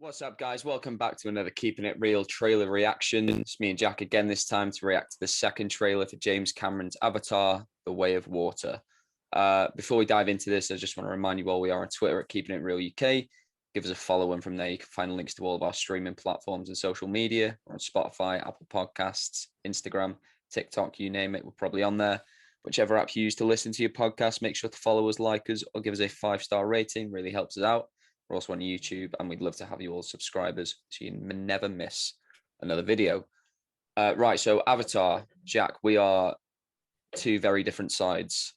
What's up, guys? Welcome back to another Keeping It Real trailer reaction. It's me and Jack again this time to react to the second trailer for James Cameron's Avatar: The Way of Water. Before we dive into this, I just want to remind you all we are on Twitter at Keeping It Real UK. Give us a follow, and from there you can find links to all of our streaming platforms and social media. We're on Spotify, Apple Podcasts, Instagram, TikTok, you name it, we're probably on there. Whichever app you use to listen to your podcast, make sure to follow us, like us, or give us a 5-star rating. Really helps us out. We're also on YouTube, and we'd love to have you all subscribers so you never miss another video. Right, so Avatar, Jack, we are two very different sides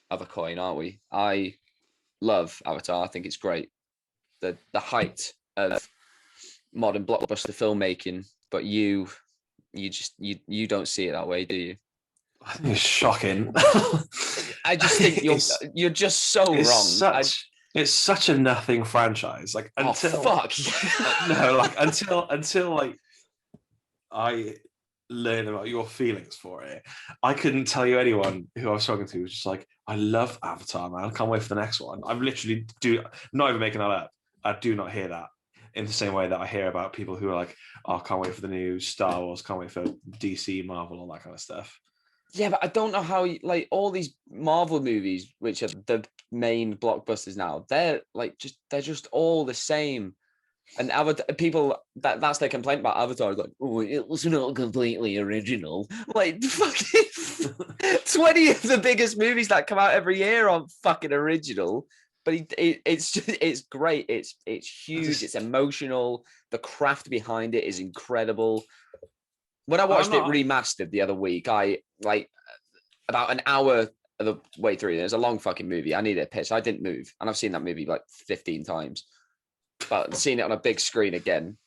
of a coin, aren't we? I love Avatar. I think it's great. The height of modern blockbuster filmmaking, but you don't see it that way, do you? I think it's shocking. I just think you're just so wrong. It's such a nothing franchise. Like until until like I learn about your feelings for it, I couldn't tell you anyone who I was talking to was just like, I love Avatar, man. I can't wait for the next one. I'm literally not even making that up. I do not hear that in the same way that I hear about people who are like, oh, can't wait for the new Star Wars, can't wait for DC, Marvel, all that kind of stuff. Yeah, but I don't know how, like, all these Marvel movies, which are the main blockbusters now, they're just all the same. And people, that's their complaint about Avatar, like, oh, it was not completely original. Like, fucking 20 of the biggest movies that come out every year aren't fucking original. But it's great. It's huge. It's emotional. The craft behind it is incredible. When I watched it remastered the other week, I about an hour of the way through. It was a long fucking movie. I needed a piss. I didn't move, and I've seen that movie like 15 times. But seeing it on a big screen again,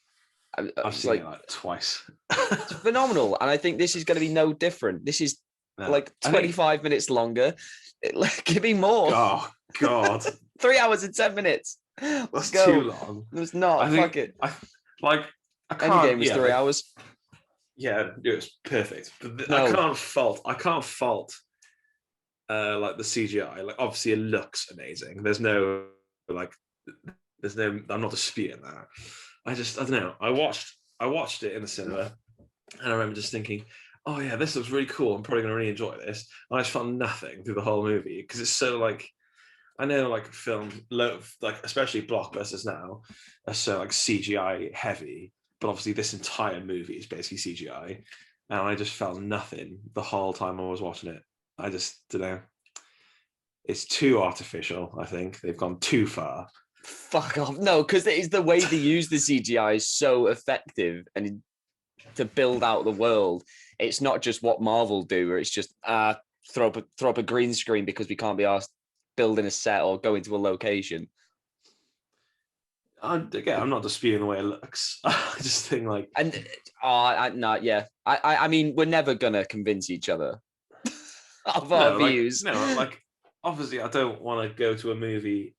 I've seen it like twice. It's phenomenal, and I think this is going to be no different. This is like 25 minutes longer. Give me more. Oh God, 3 hours and 10 minutes. That's too long. It's not. Fuck it. Endgame was 3 hours. Yeah, it was perfect. But No. I can't fault like the CGI. Like, obviously it looks amazing. I'm not disputing that. I don't know. I watched it in the cinema, and I remember just thinking, oh yeah, this looks really cool. I'm probably gonna really enjoy this. And I just felt nothing through the whole movie because it's so like, I know like like especially blockbusters now are so like CGI heavy. But obviously this entire movie is basically CGI, and I just felt nothing the whole time I was watching it. I just don't know. It's too artificial. I think they've gone too far. Fuck off. No, because it is the way they use the CGI is so effective, and to build out the world, it's not just what Marvel do, where it's just throw up a green screen because we can't be asked building a set or go into a location. Again, I'm not disputing the way it looks. I just think like, I mean, we're never gonna convince each other of our views. Like obviously, I don't want to go to a movie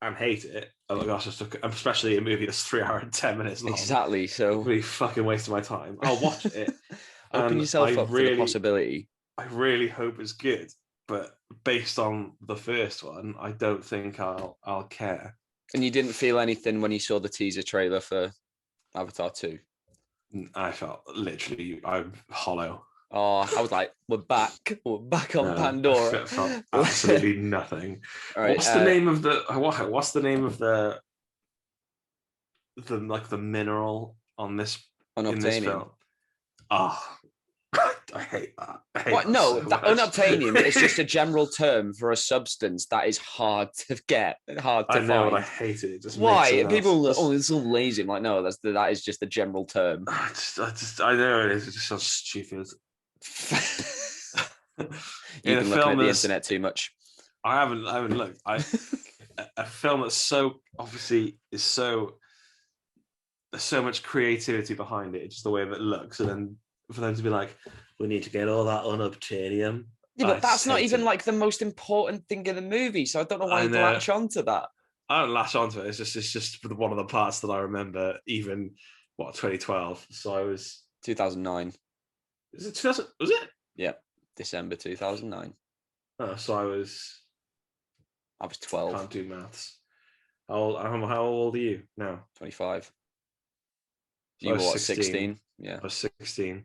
and hate it. Oh my gosh, especially a movie that's 3 hours and 10 minutes long. Exactly. So really fucking wasting my time. I'll watch it. Open yourself up for the possibility. I really hope it's good, but based on the first one, I don't think I'll care. And you didn't feel anything when you saw the teaser trailer for Avatar 2? I felt literally, I'm hollow. Oh, I was like, we're back on Pandora. I felt absolutely nothing. All right, what's the name of the like the mineral on this in this film? Oh, I hate that. Unobtainium is just a general term for a substance that is hard to get, hard to find. I know, but I hate it. It just why people? It's so lazy. I'm like, no, that is just a general term. I know it is. It just sounds stupid. You've been looking at the internet too much. I haven't looked. A film that's so obviously is so. There's so much creativity behind it. Just the way that it looks, and then for them to be like, we need to get all that unobtainium. Yeah, but that's not even like the most important thing in the movie. So I don't know why you latch onto that. I don't latch onto it. It's just one of the parts that I remember. Even 2012. So I was 2009. Is it 2000? Was it? Yeah, December 2009. Oh, so I was 12. Can't do maths. How old are you now? 25. You were was what, 16. 16? Yeah. I was 16.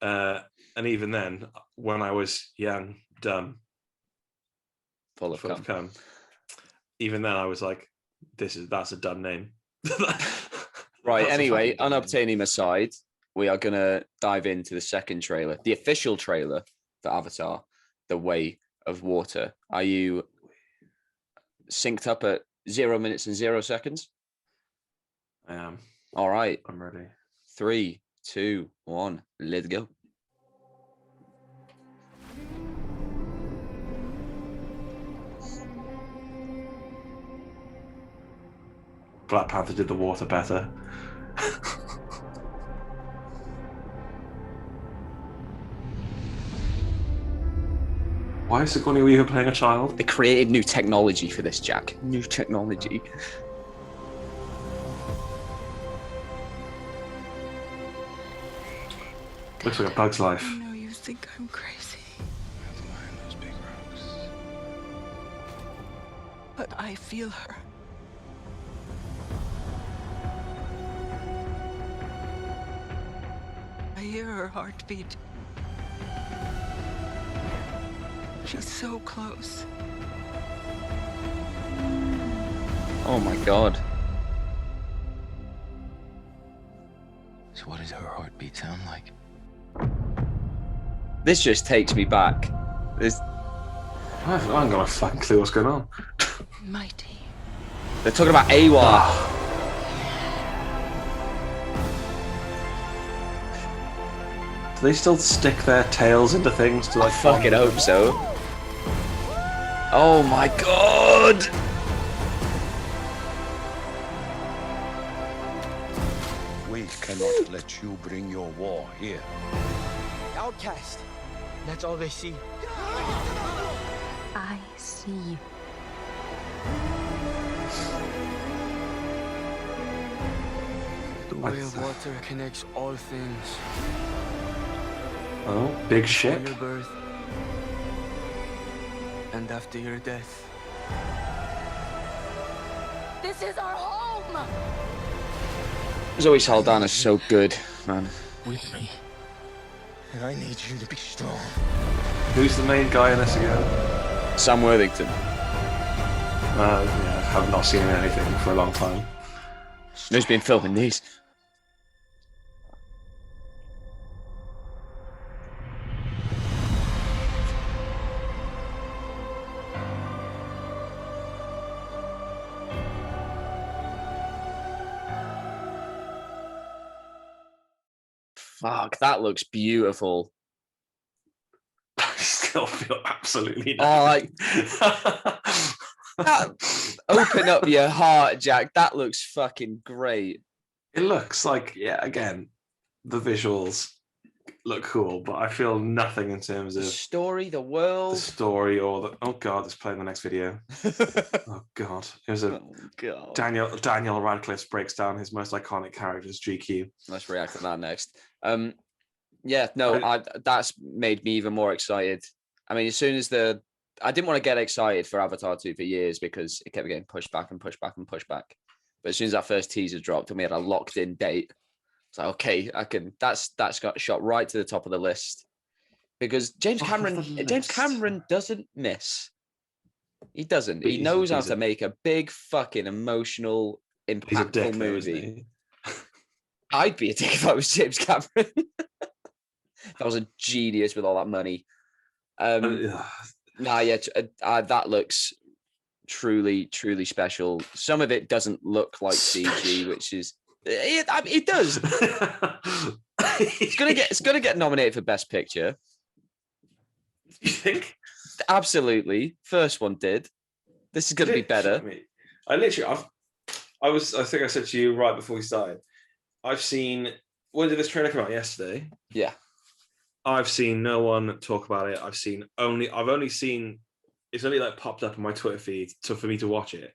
And even then, when I was young, dumb, Full of cum. cum, even then I was like, that's a dumb name. Right. That's a Anyway, fucking dumb name. unobtainium aside, we are gonna dive into the second trailer, the official trailer for Avatar: The Way of Water. Are you synced up at 0 minutes and 0 seconds? I am. All right. I'm ready. 3, 2, 1. Let's go. Black Panther did the water better. Why is Sigourney Weaver playing a child? They created new technology for this, Jack. New technology. Looks like a Bug's Life. I know you think I'm crazy. Behind those big rocks. But I feel her. I hear her heartbeat. She's so close. Oh my god. So what does her heartbeat sound like? This just takes me back. This, I haven't got a fucking clue what's going on. Mighty. they're talking about Awa. Do they still stick their tails into things to I like? fucking hope so. Oh my god. We cannot let you bring your war here. Outcast. That's all they see. I see. The way of water connects all things. Oh, big Before ship. your birth and after your death. This is our home! Zoe Saldana's so good, man. With me. And I need you to be strong. Who's the main guy in this again? Sam Worthington. Yeah, I have not seen him in anything for a long time. Who's been filming these? Fuck, that looks beautiful. I still feel absolutely Oh, like nothing. open up your heart, Jack. That looks fucking great. It looks like, yeah, again, the visuals look cool, but I feel nothing in terms The of story, the the world. story or the. Oh god, it's playing the next video. Oh god, here's a Oh god. Daniel Radcliffe breaks down his most iconic characters, GQ. Let's react to that next. Yeah, no, that's made me even more excited. I mean, as soon as I didn't want to get excited for Avatar 2 for years because it kept getting pushed back and pushed back and pushed back. But as soon as that first teaser dropped and we had a locked in date, it's like, okay, I can. That's got shot right to the top of the list because James Top of Cameron. the James list. Cameron doesn't miss. He doesn't. But He he's knows how a- to make a big fucking emotional, He's a impactful dick, though, movie. isn't he? I'd be a dick if I was James Cameron. If I was a genius with all that money. Ugh. Nah, yeah, that looks truly, truly special. Some of it doesn't look like CG, which is it does. It's gonna get nominated for Best Picture. You think? Absolutely, first one did. This is gonna be better. I think I said to you right before we started. I've seen. When did this trailer come out? Yesterday. Yeah, I've seen no one talk about it. I've only seen. It's only like popped up on my Twitter feed for me to watch it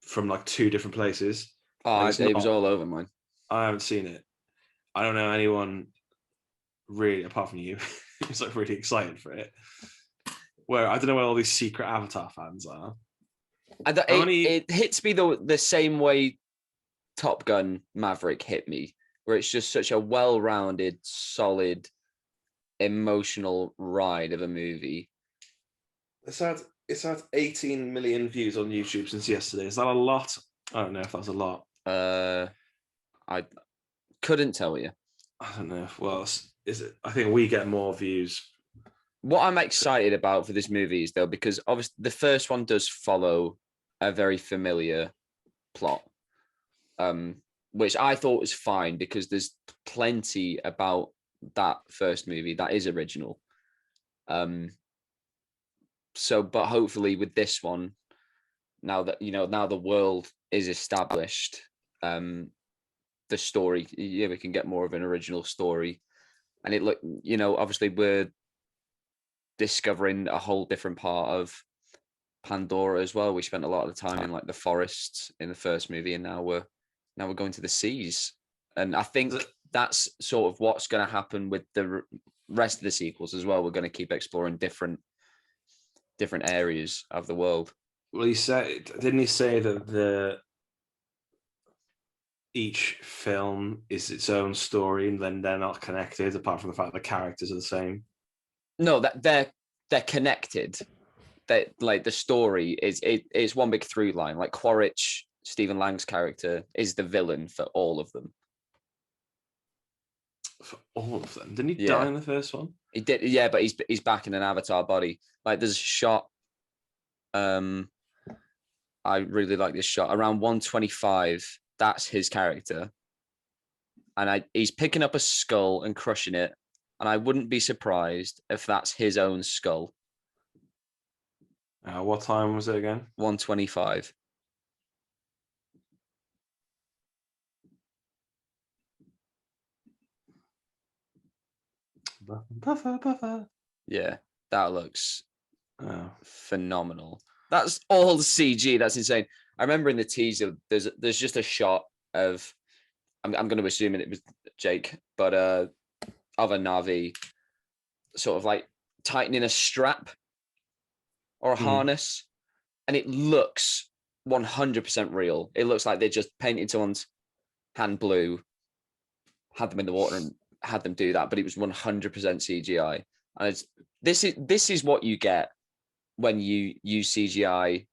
from like 2 different places. oh, It's it was not- all over mine. I haven't seen it. I don't know anyone really apart from you who's like really excited for it. Where I don't know where all these secret Avatar fans are. And How many- it hits me the same way Top Gun Maverick hit me, where it's just such a well-rounded, solid, emotional ride of a movie. It's had 18 million views on YouTube since yesterday. Is that a lot? I don't know if that's a lot. I couldn't tell you. I don't know. Well, is it? I think we get more views. What I'm excited about for this movie is, though, because obviously the first one does follow a very familiar plot, which I thought was fine because there's plenty about that first movie that is original. So, but hopefully with this one, now that now the world is established, the story, we can get more of an original story, and it look, obviously we're discovering a whole different part of Pandora as well. We spent a lot of the time in like the forests in the first movie, and now we're going to the seas, and I think that's sort of what's going to happen with the rest of the sequels as well. We're going to keep exploring different areas of the world. Well, didn't he say that each film is its own story, and then they're not connected, apart from the fact the characters are the same? No, that they're connected. That, like, the story is one big through line. Like Quaritch, Stephen Lang's character, is the villain for all of them. For all of them? Didn't he die in the first one? He did, yeah, but he's back in an Avatar body. Like, there's a shot. I really like this shot around 125. That's his character, and he's picking up a skull and crushing it. And I wouldn't be surprised if that's his own skull. What time was it again? 125. Yeah, that looks phenomenal. That's all CG. That's insane. I remember in the teaser, there's just a shot of, I'm going to assume it was Jake, but of a Na'vi sort of like tightening a strap or a harness, and it looks 100% real. It looks like they just painted someone's hand blue, had them in the water, and had them do that, but it was 100% CGI. And this is what you get when you use CGI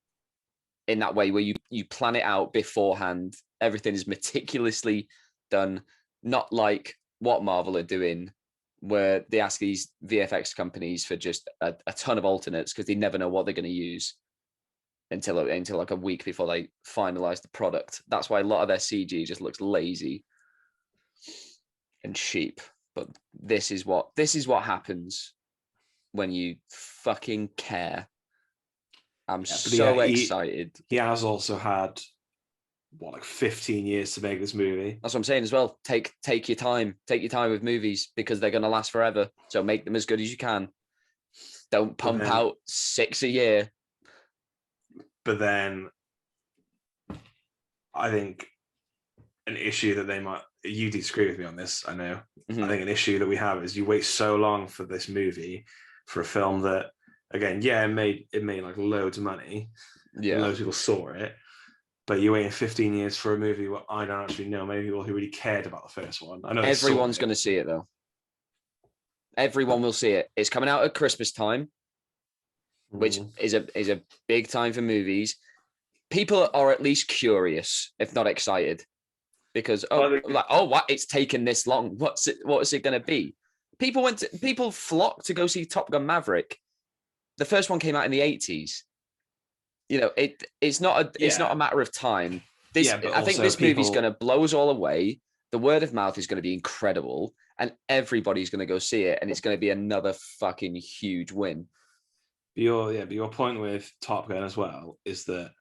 in that way, where you plan it out beforehand. Everything is meticulously done, not like what Marvel are doing, where they ask these VFX companies for just a ton of alternates because they never know what they're going to use until like a week before they finalize the product. That's why a lot of their CG just looks lazy and cheap. But this is what happens when you fucking care. I'm so excited. He has also had 15 years to make this movie. That's what I'm saying as well. Take your time. Take your time with movies because they're going to last forever. So make them as good as you can. Don't pump out 6 a year. But then I think an issue that you disagree with me on this, I know. Mm-hmm. I think an issue that we have is you wait so long for this movie, for a film that, again, it made like loads of money. Yeah. Loads of people saw it. But you're waiting 15 years for a movie where I don't actually know many people who really cared about the first one. I know everyone's going to see it, though. Everyone will see it. It's coming out at Christmas time, which is a big time for movies. People are at least curious, if not excited, because what? It's taken this long. What is it going to be? People flocked to go see Top Gun Maverick. The first one came out in the 80s. It's not a matter of time. I think this movie's going to blow us all away. The word of mouth is going to be incredible, and everybody's going to go see it, and it's going to be another fucking huge win. But your point with Top Gun as well is that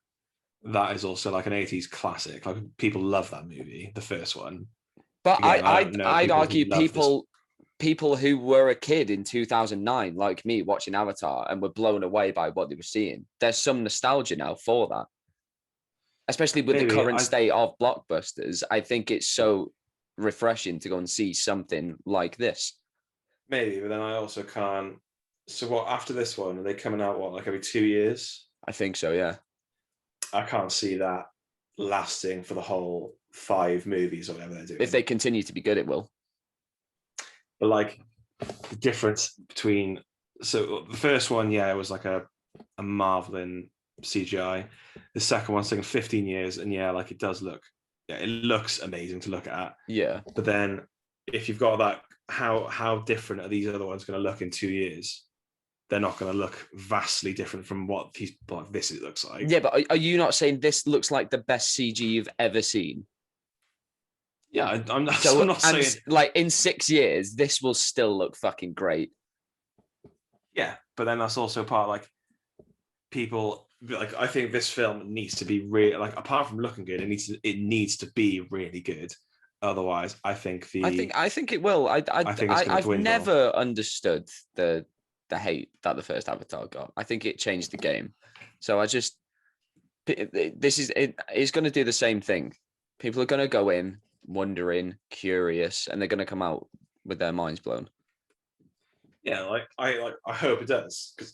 is also like an 80s classic. Like, people love that movie, the first one. But again, I'd argue people who were a kid in 2009, like me, watching Avatar and were blown away by what they were seeing. There's some nostalgia now for that, especially with the current state of blockbusters. I think it's so refreshing to go and see something like this. Maybe, but then I also can't. So what, after this one, are they coming out, like every 2 years? I think so, yeah. I can't see that lasting for the whole 5 movies or whatever they're doing. If they continue to be good, it will. But like the difference between, so the first one, yeah, it was like a marveling CGI. The second one's taken 15 years, and yeah, like it looks amazing to look at. Yeah. But then if you've got that, how different are these other ones going to look in 2 years? They're not going to look vastly different from what this looks like. Yeah, but are you not saying this looks like the best CG you've ever seen? Yeah, I'm not And saying like in 6 years, this will still look fucking great. yeah, but then that's also part like people like. I think this film needs to be really like, apart from looking good, it needs to be really good. Otherwise, I think it will. think it's gonna I've dwindle. never understood the hate that the first Avatar got. I think it changed the game. So I just it's going to do the same thing. People are going to go in wondering, curious, and they're going to come out with their minds blown. Yeah, like I hope it does, because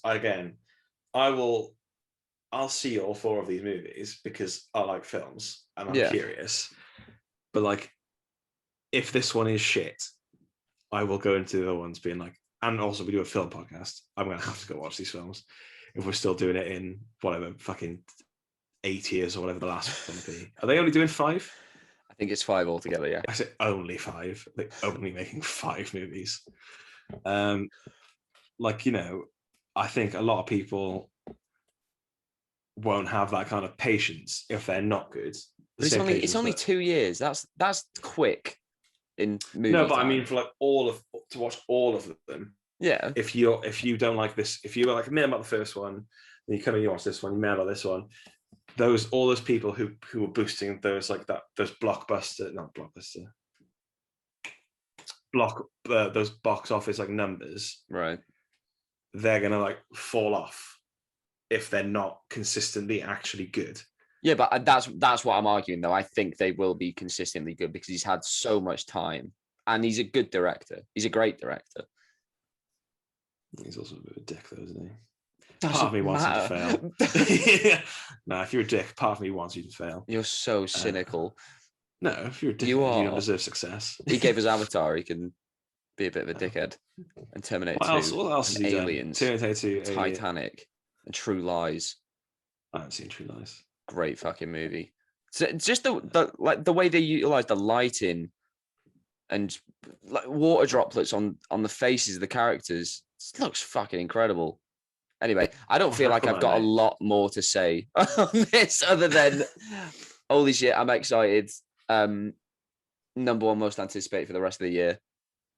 I'll see all 4 of these movies because I like films and I'm curious. But like, if this one is shit, I will go into the other ones being like, and also we do a film podcast, I'm gonna have to go watch these films if we're still doing it in whatever fucking 8 years or whatever the last one will be. Are they only doing 5? I think it's 5 altogether. Yeah. I say only 5. They're only making 5 movies. Like, you know, I think a lot of people won't have that kind of patience if they're not good. But it's only 2 years. That's quick in movie. No, but time. I mean for like to watch all of them. Yeah. If you don't like this, if you were like mad about the first one, then you come and you watch this one, you're mad about this one. All those people who were boosting those those those box office like numbers, Right. they're gonna like fall off if they're not consistently actually good. Yeah, but that's what I'm arguing though. I think they will be consistently good because he's had so much time and he's a good director. He's a great director. He's also a bit of a dick though, isn't he? Doesn't Part of me wants him to fail. No, if you're a dick, part of me wants you to fail. You're so cynical. No, if you're a dick, You you don't are. deserve success. He gave us Avatar. He can be a bit of a dickhead. And Terminator 2. What else has and he Aliens. done? Terminator 2, Alien. Titanic. And True Lies. I haven't seen True Lies. Great fucking movie. So it's just the way they utilize the lighting and like water droplets on the faces of the characters. It looks fucking incredible. Anyway, I don't feel like I've got a lot more to say on this other than holy shit, I'm excited. Number 1 most anticipated for the rest of the year.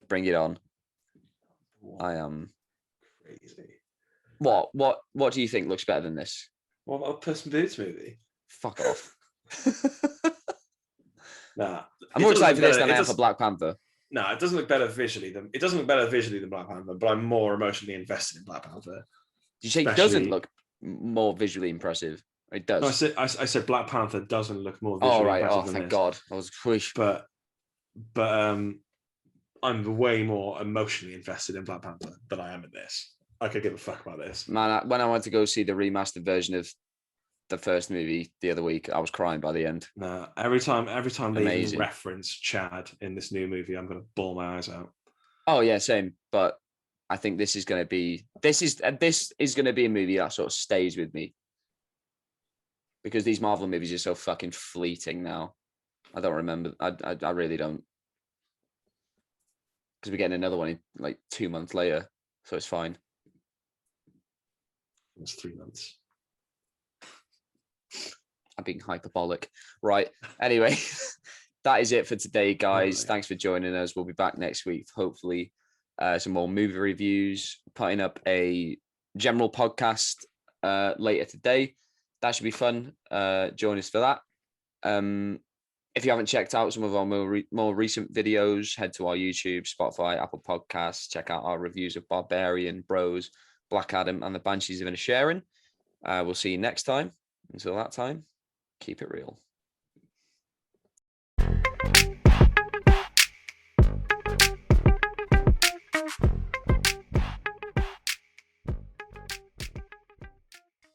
Bring it on. I am crazy. What do you think looks better than this? What about a Puss in Boots movie? Fuck off. Nah, I'm more excited for this than I am for Black Panther. No, it doesn't look better visually than Black Panther, but I'm more emotionally invested in Black Panther. Did you say it doesn't look more visually impressive? It does. No, I said Black Panther doesn't look more visually impressive. Oh, than thank this. God. I was wish. But I'm way more emotionally invested in Black Panther than I am in this. I could give a fuck about this. Man, when I went to go see the remastered version of the first movie the other week, I was crying by the end. No, every time they Amazing. reference Chad in this new movie, I'm gonna bawl my eyes out. Oh yeah, same. But I think this is going to be a movie that sort of stays with me because these Marvel movies are so fucking fleeting now. I don't remember. I really don't, because we're getting another one in like 2 months later, so it's fine. It's 3 months. I'm being hyperbolic. Right. Anyway, that is it for today, guys. Right. Thanks for joining us. We'll be back next week. Hopefully, some more movie reviews, putting up a general podcast later today. That should be fun. Join us for that. If you haven't checked out some of our more recent videos, head to our YouTube, Spotify, Apple Podcasts. Check out our reviews of Barbarian, Bros, Black Adam, and the Banshees of Inisherin. We'll see you next time. Until that time, keep it real.